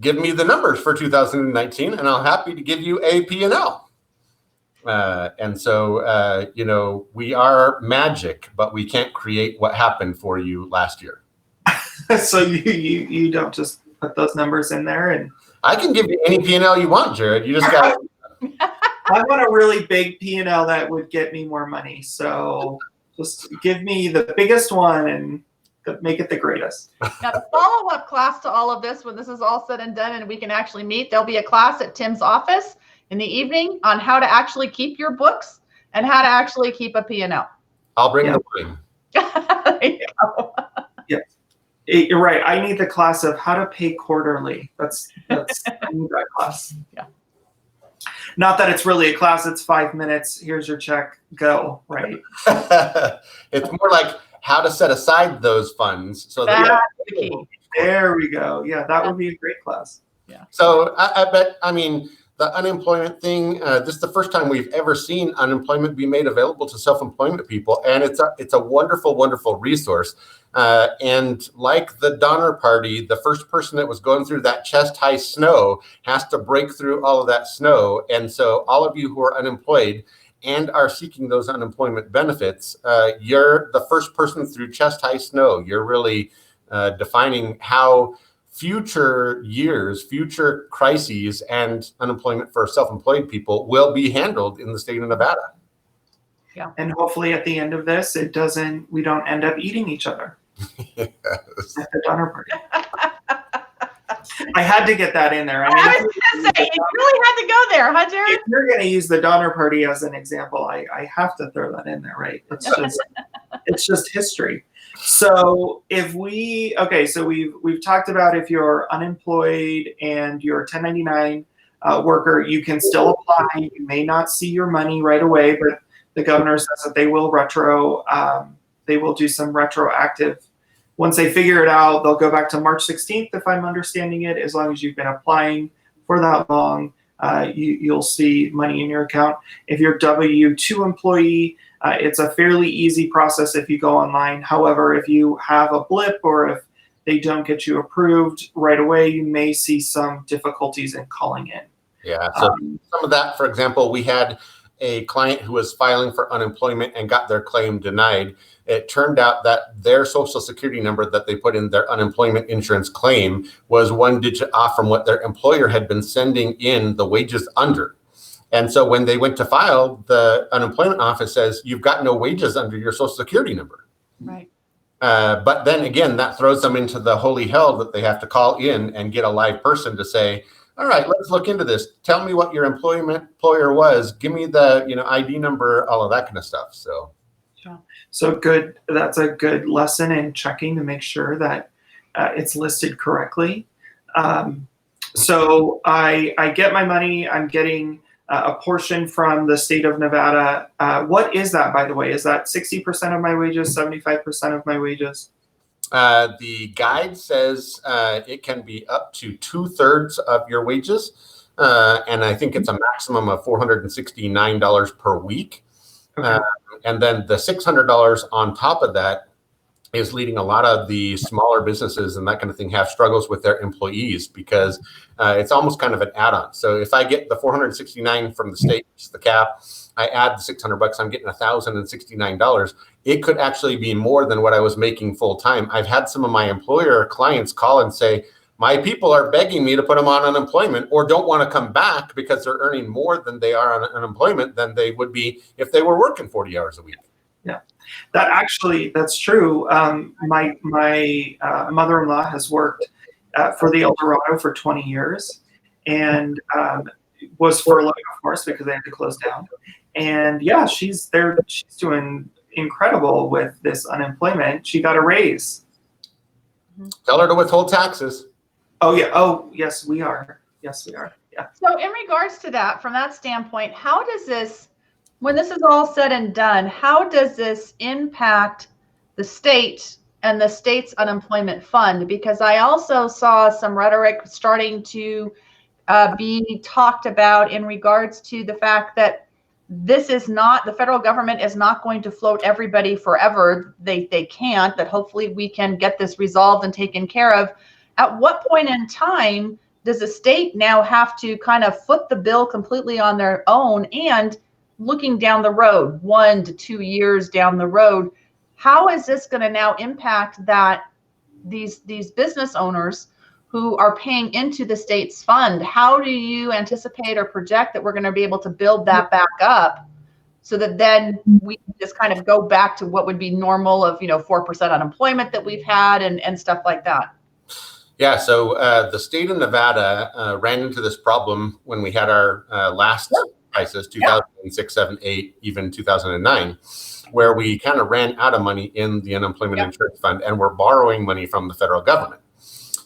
give me the numbers for 2019 and I'm happy to give you a P&L. And so, we are magic, but we can't create what happened for you last year. So you don't just put those numbers in there? And I can give you any P&L you want, Jared. You just got I want a really big P&L that would get me more money. So just give me the biggest one and make it the greatest. Now, the follow-up class to all of this, when this is all said and done and we can actually meet, there'll be a class at Tim's office in the evening on how to actually keep your books and how to actually keep a P&L. I'll bring the wine. There you go. Yeah. You're right. I need the class of how to pay quarterly. That's I need that class. Yeah. Not that it's really a class. It's 5 minutes. Here's your check. Go. Right. It's more like how to set aside those funds. So that's the key. There we go. Yeah, that would be a great class. Yeah. So I bet, I mean, the unemployment thing, this is the first time we've ever seen unemployment be made available to self-employment people. And it's a wonderful, wonderful resource. And like the Donner Party, the first person that was going through that chest-high snow has to break through all of that snow. And so all of you who are unemployed and are seeking those unemployment benefits, you're the first person through chest-high snow. You're really defining how future years, future crises, and unemployment for self-employed people will be handled in the state of Nevada. Yeah. And hopefully at the end of this, we don't end up eating each other. Yes. At the Donner Party. I had to get that in there. I was going to say, you really had to go there, huh, Jared? If you're going to use the Donner Party as an example, I have to throw that in there, right? It's just history. So we've talked about if you're unemployed and you're a 1099 worker, you can still apply. You may not see your money right away, but the governor says that they will do some retroactive. Once they figure it out, they'll go back to March 16th, if I'm understanding it. As long as you've been applying for that long, you'll see money in your account. If you're a W-2 employee, it's a fairly easy process if you go online. However, if you have a blip or if they don't get you approved right away, you may see some difficulties in calling in. Yeah, so some of that, for example, we had a client who was filing for unemployment and got their claim denied. It turned out that their social security number that they put in their unemployment insurance claim was one digit off from what their employer had been sending in the wages under. And so when they went to file, the unemployment office says, you've got no wages under your social security number. Right. But then again, that throws them into the holy hell that they have to call in and get a live person to say, all right, let's look into this. Tell me what your employer was. Give me the ID number, all of that kind of stuff. So good. That's a good lesson in checking to make sure that it's listed correctly. So I get my money. I'm getting a portion from the state of Nevada. What is that, by the way? Is that 60% of my wages, 75% of my wages? The guide says it can be up to 2/3 of your wages. And I think it's a maximum of $469 per week. Okay. And then the $600 on top of that is leading a lot of the smaller businesses and that kind of thing have struggles with their employees because it's almost kind of an add-on. So if I get the $469 from the state, which is the cap, I add the $600, I'm getting $1,069. It could actually be more than what I was making full time. I've had some of my employer clients call and say, my people are begging me to put them on unemployment or don't want to come back because they're earning more than they are on unemployment than they would be if they were working 40 hours a week. Yeah, that's true. My mother-in-law has worked for the El Dorado for 20 years and was furloughed, of course, because they had to close down. And yeah, she's doing incredible with this unemployment. She got a raise. Tell her to withhold taxes. Oh yeah. Oh yes, we are. Yes, we are. Yeah. So in regards to that, from that standpoint, how does this, when this is all said and done, how does this impact the state and the state's unemployment fund? Because I also saw some rhetoric starting to be talked about in regards to the fact that this is not, the federal government is not going to float everybody forever. They can't, that hopefully we can get this resolved and taken care of. At what point in time does the state now have to kind of foot the bill completely on their own? And looking down the road, 1 to 2 years down the road, how is this going to now impact that these business owners who are paying into the state's fund? How do you anticipate or project that we're going to be able to build that back up so that then we just kind of go back to what would be normal of 4% unemployment that we've had and stuff like that? Yeah, so the state of Nevada ran into this problem when we had our last crisis, 2006, 7, 8, even 2009, where we kind of ran out of money in the unemployment insurance fund and we're borrowing money from the federal government.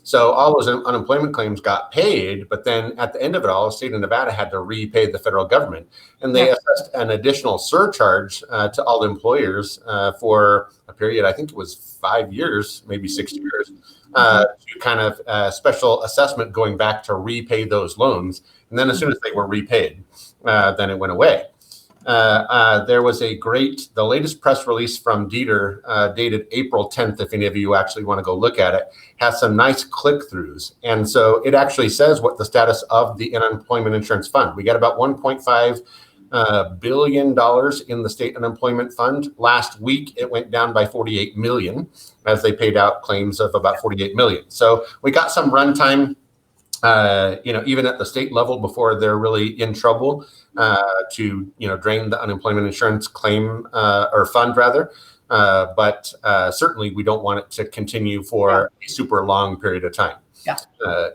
So all those unemployment claims got paid, but then at the end of it all, the state of Nevada had to repay the federal government. And they assessed an additional surcharge to all employers for a period, I think it was 5 years, maybe 6 years, to kind of special assessment going back to repay those loans. And then as soon as they were repaid, then it went away. There was the latest press release from Dieter, dated April 10th, if any of you actually want to go look at it, has some nice click-throughs. And so it actually says what the status of the unemployment insurance fund. We got about $1.5 billion in the state unemployment fund. Last week, it went down by 48 million as they paid out claims of about 48 million. So we got some runtime, even at the state level before they're really in trouble to, drain the unemployment insurance claim or fund rather. But certainly we don't want it to continue for a super long period of time. Yeah.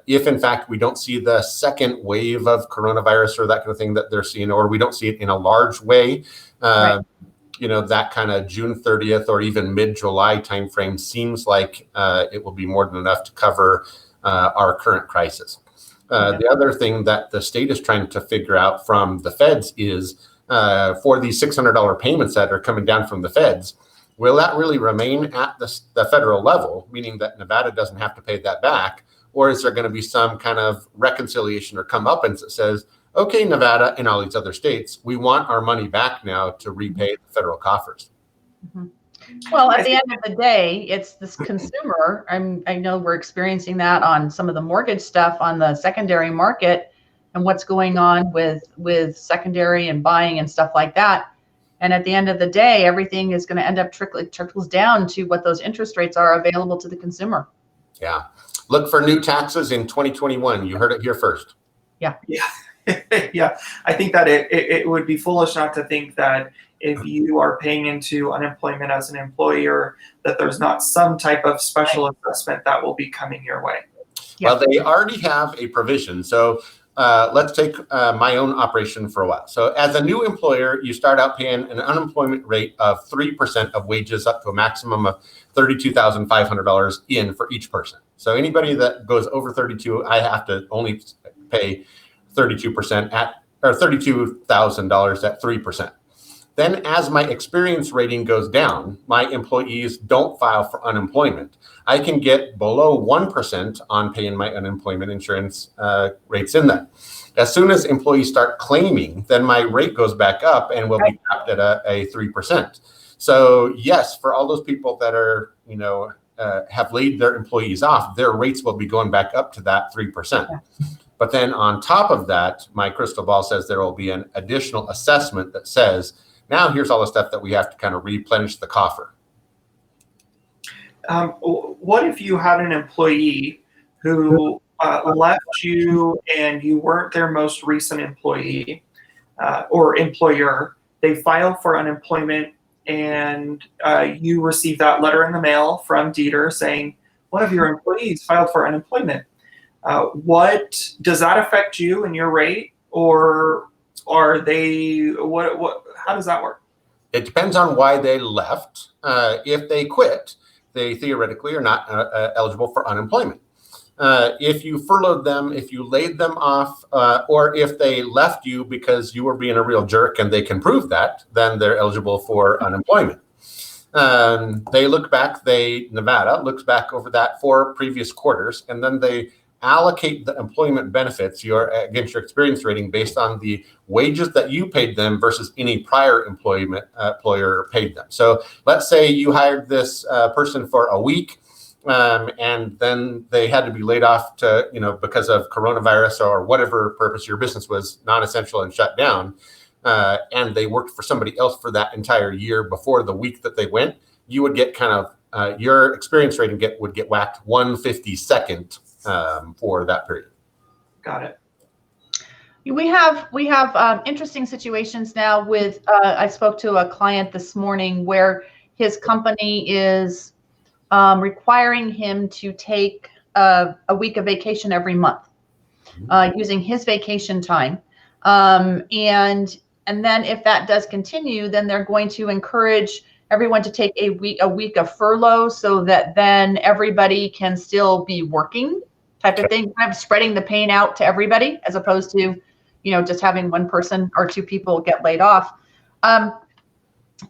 If in fact we don't see the second wave of coronavirus or that kind of thing that they're seeing, or we don't see it in a large way, that kind of June 30th or even mid-July timeframe seems like it will be more than enough to cover our current crisis. The other thing that the state is trying to figure out from the feds is for these $600 payments that are coming down from the feds, will that really remain at the federal level, meaning that Nevada doesn't have to pay that back? Or is there going to be some kind of reconciliation or comeuppance that says, okay, Nevada and all these other states, we want our money back now to repay the federal coffers? Mm-hmm. Well, at the end of the day, it's this consumer. I know we're experiencing that on some of the mortgage stuff on the secondary market and what's going on with secondary and buying and stuff like that. And at the end of the day, everything is going to end up trickles down to what those interest rates are available to the consumer. Yeah. Look for new taxes in 2021. You heard it here first. Yeah. Yeah. I think that it would be foolish not to think that if you are paying into unemployment as an employer, that there's not some type of special assessment that will be coming your way. Well, they already have a provision. So let's take my own operation for a while. So as a new employer, you start out paying an unemployment rate of 3% of wages up to a maximum of $32,500 in for each person. So anybody that goes over 32, I have to only pay 32% or $32,000 at 3%. Then as my experience rating goes down, my employees don't file for unemployment. I can get below 1% on paying my unemployment insurance rates in that. As soon as employees start claiming, then my rate goes back up and will be capped at a 3%. So yes, for all those people that are, have laid their employees off, their rates will be going back up to that 3%. Yeah. But then on top of that, my crystal ball says there will be an additional assessment that says, now here's all the stuff that we have to kind of replenish the coffer. What if you had an employee who left you and you weren't their most recent employee or employer? They filed for unemployment and you received that letter in the mail from Dieter saying one of your employees filed for unemployment. What does that affect you and your rate, or are they what? How does that work? It depends on why they left. If they quit, they theoretically are not eligible for unemployment. If you furloughed them, if you laid them off, or if they left you because you were being a real jerk and they can prove that, then they're eligible for unemployment. They look back, Nevada looks back over that 4 previous quarters, and then they allocate the employment benefits against your experience rating based on the wages that you paid them versus any prior employer paid them. So let's say you hired this person for a week and then they had to be laid off because of coronavirus or whatever purpose your business was non-essential and shut down, and they worked for somebody else for that entire year before the week that they went, you would get kind of your experience rating would get whacked 1/52nd for that period. Got it. We have interesting situations now with, I spoke to a client this morning where his company is requiring him to take a week of vacation every month using his vacation time. And then if that does continue, then they're going to encourage everyone to take a week of furlough so that then everybody can still be working, type of thing, kind of spreading the pain out to everybody as opposed to, just having one person or 2 people get laid off.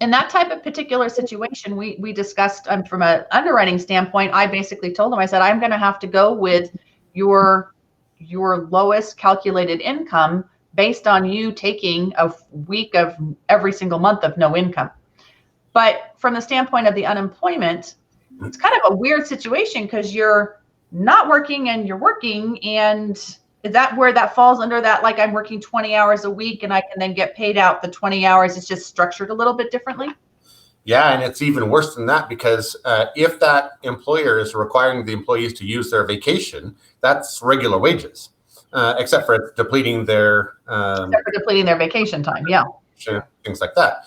in that type of particular situation, we discussed from an underwriting standpoint. I basically told him, I said, I'm going to have to go with your lowest calculated income based on you taking a week of every single month of no income. But from the standpoint of the unemployment, it's kind of a weird situation because you're not working and you're working. And is that where that falls under that? Like, I'm working 20 hours a week and I can then get paid out the 20 hours. It's just structured a little bit differently. Yeah, and it's even worse than that because if that employer is requiring the employees to use their vacation, that's regular wages, except for depleting their vacation time. Yeah. Things like that.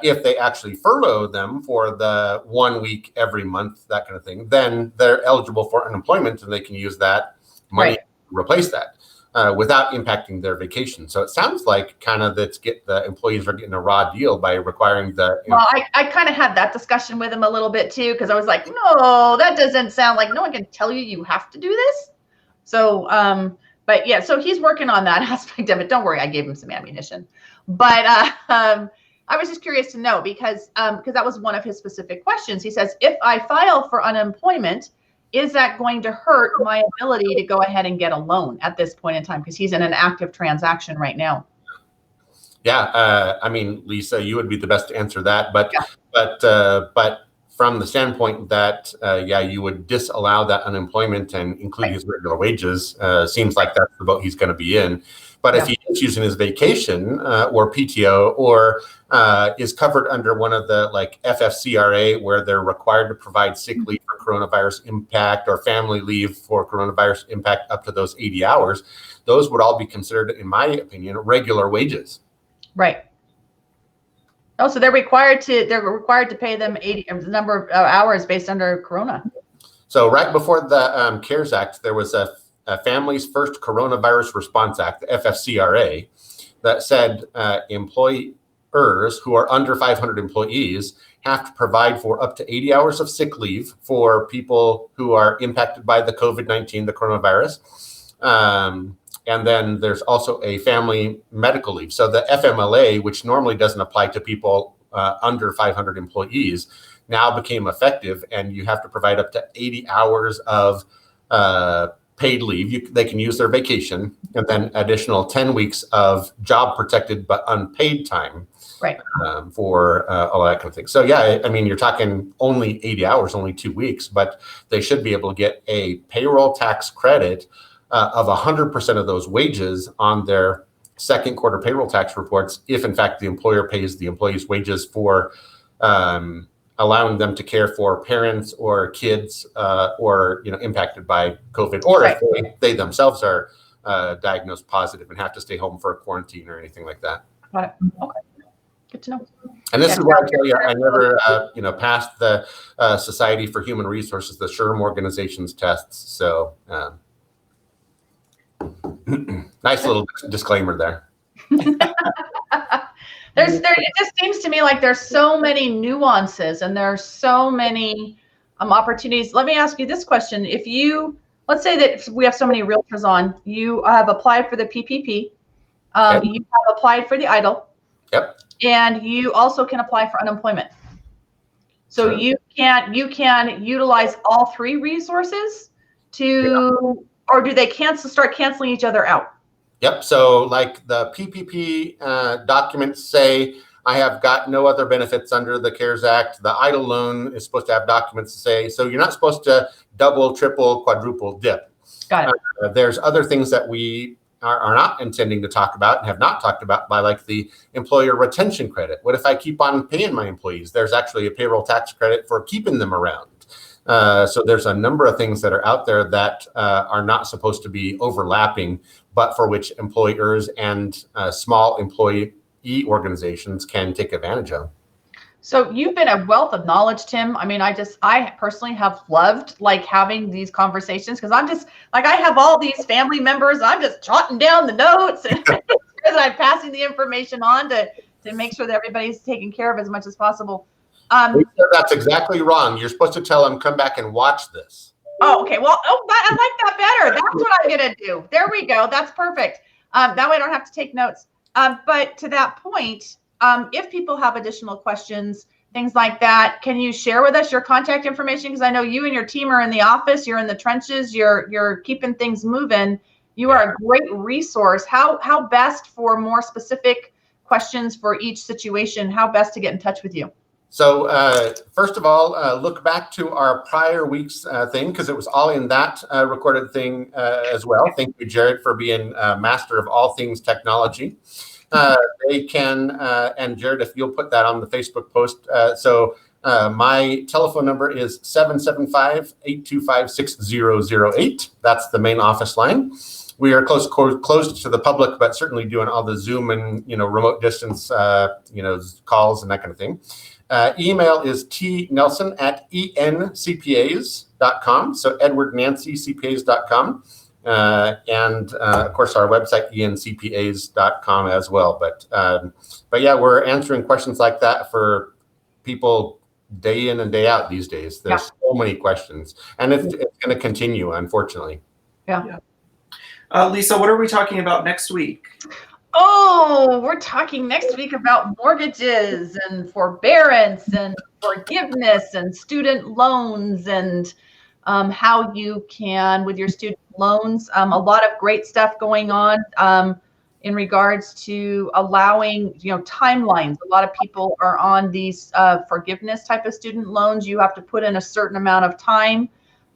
If they actually furlough them for the 1 week every month, that kind of thing, then they're eligible for unemployment and they can use that money to replace that without impacting their vacation. So it sounds like kind of the employees are getting a raw deal by requiring the. Well, I kind of had that discussion with him a little bit too, because I was like, no, that doesn't sound like, no one can tell you have to do this. So, but yeah, so he's working on that aspect of it. Don't worry, I gave him some ammunition. But I was just curious to know because that was one of his specific questions. He says, if I file for unemployment, is that going to hurt my ability to go ahead and get a loan at this point in time? Because he's in an active transaction right now. Yeah, I mean, Lisa, you would be the best to answer that. But from the standpoint that, you would disallow that unemployment and include his regular wages, seems like that's the boat he's going to be in. But if he's using his vacation or PTO or is covered under one of the like FFCRA, where they're required to provide sick leave for coronavirus impact or family leave for coronavirus impact up to those 80 hours, those would all be considered, in my opinion, regular wages. Right. Oh, so they're required to pay them 80 number of hours based under Corona. So right before the C.A.R.E.S Act, there was a Families First Coronavirus Response Act, the FFCRA, that said employers who are under 500 employees have to provide for up to 80 hours of sick leave for people who are impacted by the COVID-19, the coronavirus. And then there's also a family medical leave. So the FMLA, which normally doesn't apply to people under 500 employees, now became effective, and you have to provide up to 80 hours of paid leave. They can use their vacation, and then additional 10 weeks of job protected but unpaid time, right? For all that kind of thing. So yeah, I mean, you're talking only 80 hours, only 2 weeks, but they should be able to get a payroll tax credit of 100% of those wages on their second quarter payroll tax reports, if in fact the employer pays the employee's wages for allowing them to care for parents or kids or impacted by COVID, or if they themselves are diagnosed positive and have to stay home for a quarantine or anything like that. Got it. Okay, good to know. And this is where I tell you, I never passed the Society for Human Resources, the SHRM organization's tests. So nice little disclaimer there. It just seems to me like there's so many nuances and there's so many opportunities. Let me ask you this question. Let's say that we have so many realtors on, you have applied for the PPP, you have applied for the EIDL, and you also can apply for unemployment. So you can utilize all three resources or do they start canceling each other out? Yep. So like the PPP documents say, I have got no other benefits under the C.A.R.E.S Act. The EIDL loan is supposed to have documents to say, so you're not supposed to double, triple, quadruple dip. Got it. There's other things that we are not intending to talk about and have not talked about, by like the employer retention credit. What if I keep on paying my employees? There's actually a payroll tax credit for keeping them around. So there's a number of things that are out there that are not supposed to be overlapping, but for which employers and small employee organizations can take advantage of. So you've been a wealth of knowledge, Tim. I mean, I personally have loved having these conversations because I'm just I have all these family members. I'm just jotting down the notes and I'm passing the information on to make sure that everybody's taken care of as much as possible. That's exactly wrong. You're supposed to tell them, come back and watch this. Oh, okay. Well, I like that better. That's what I'm going to do. There we go. That's perfect. That way I don't have to take notes. But to that point, if people have additional questions, things like that, can you share with us your contact information? Because I know you and your team are in the office, you're in the trenches, you're keeping things moving. You are a great resource. How best for more specific questions for each situation, how best to get in touch with you? So first of all, look back to our prior week's thing, because it was all in that recorded thing as well. Thank you, Jared, for being master of all things technology. They can, and Jared, if you'll put that on the Facebook post. My telephone number is 775-825-6008. That's the main office line. We are closed to the public, but certainly doing all the Zoom and remote distance calls and that kind of thing. Email is tnelson@encpas.com. So edwardnancycpas.com. And of course, our website, encpas.com as well. But yeah, we're answering questions like that for people day in and day out these days. There's so many questions, and it's going to continue, unfortunately. Yeah. Lisa, what are we talking about next week? Oh, we're talking next week about mortgages and forbearance and forgiveness and student loans and how you can, with your student loans, a lot of great stuff going on in regards to allowing, timelines. A lot of people are on these forgiveness type of student loans. You have to put in a certain amount of time.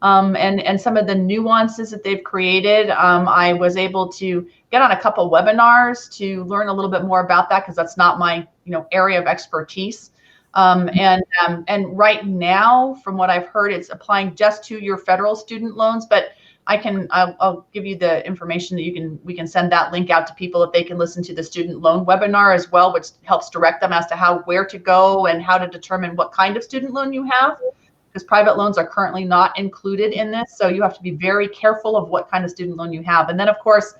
And some of the nuances that they've created. I was able to get on a couple webinars to learn a little bit more about that, because that's not my area of expertise. And right now, from what I've heard, it's applying just to your federal student loans. But I'll give you the information that we can send that link out to people if they can listen to the student loan webinar as well, which helps direct them as to where to go and how to determine what kind of student loan you have. Because private loans are currently not included in this. So you have to be very careful of what kind of student loan you have. And then, of course,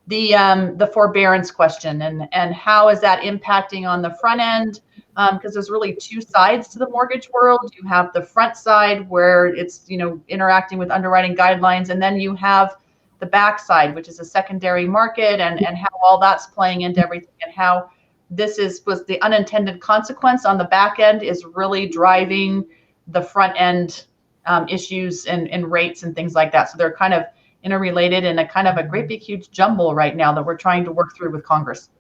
the forbearance question and how is that impacting on the front end? Because there's really two sides to the mortgage world. You have the front side where it's, interacting with underwriting guidelines. And then you have the back side, which is a secondary market and how all that's playing into everything, and how this was the unintended consequence on the back end is really driving the front end issues and rates and things like that. So they're kind of interrelated in a kind of a great big huge jumble right now that we're trying to work through with Congress.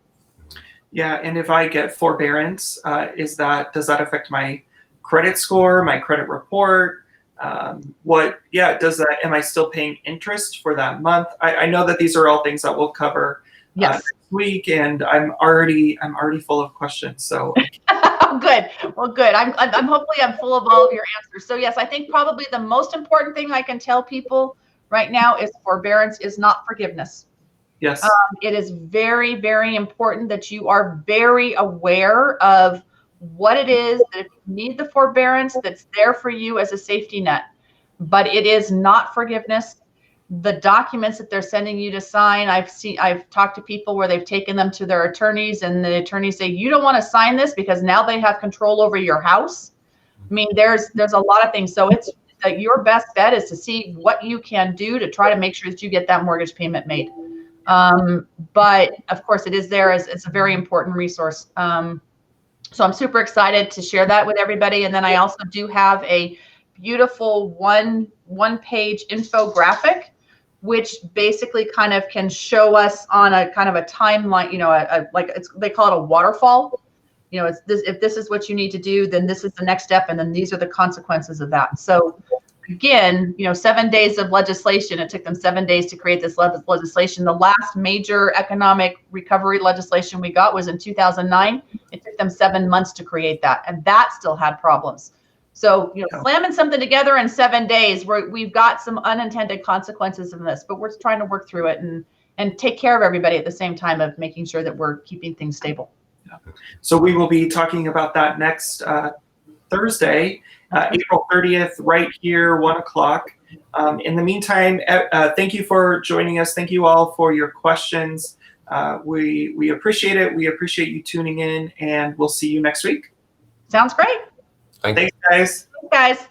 Yeah, and if I get forbearance, does that affect my credit score, my credit report? Am I still paying interest for that month? I know that these are all things that we'll cover next week, and I'm already full of questions. So good. Well, good. I'm hopefully I'm full of all of your answers. So yes, I think probably the most important thing I can tell people right now is forbearance is not forgiveness. Yes. It is very, very important that you are very aware of what it is, that if you need the forbearance, that's there for you as a safety net. But it is not forgiveness. The documents that they're sending you to sign, I've talked to people where they've taken them to their attorneys, and the attorneys say, you don't want to sign this because now they have control over your house. I mean, there's a lot of things. So it's your best bet is to see what you can do to try to make sure that you get that mortgage payment made. But of course it is there as it's a very important resource. So I'm super excited to share that with everybody. And then I also do have a beautiful one-page infographic, which basically kind of can show us on a kind of a timeline, they call it a waterfall. It's this, if this is what you need to do, then this is the next step. And then these are the consequences of that. So again, 7 days of legislation. It took them 7 days to create this legislation. The last major economic recovery legislation we got was in 2009. It took them 7 months to create that. And that still had problems. So, slamming something together in 7 days, we've got some unintended consequences of this, but we're trying to work through it and take care of everybody at the same time of making sure that we're keeping things stable. So we will be talking about that next Thursday, April 30th, right here, 1 o'clock. In the meantime, thank you for joining us. Thank you all for your questions. We appreciate it. We appreciate you tuning in, and we'll see you next week. Sounds great. Thanks, guys. Thanks, guys.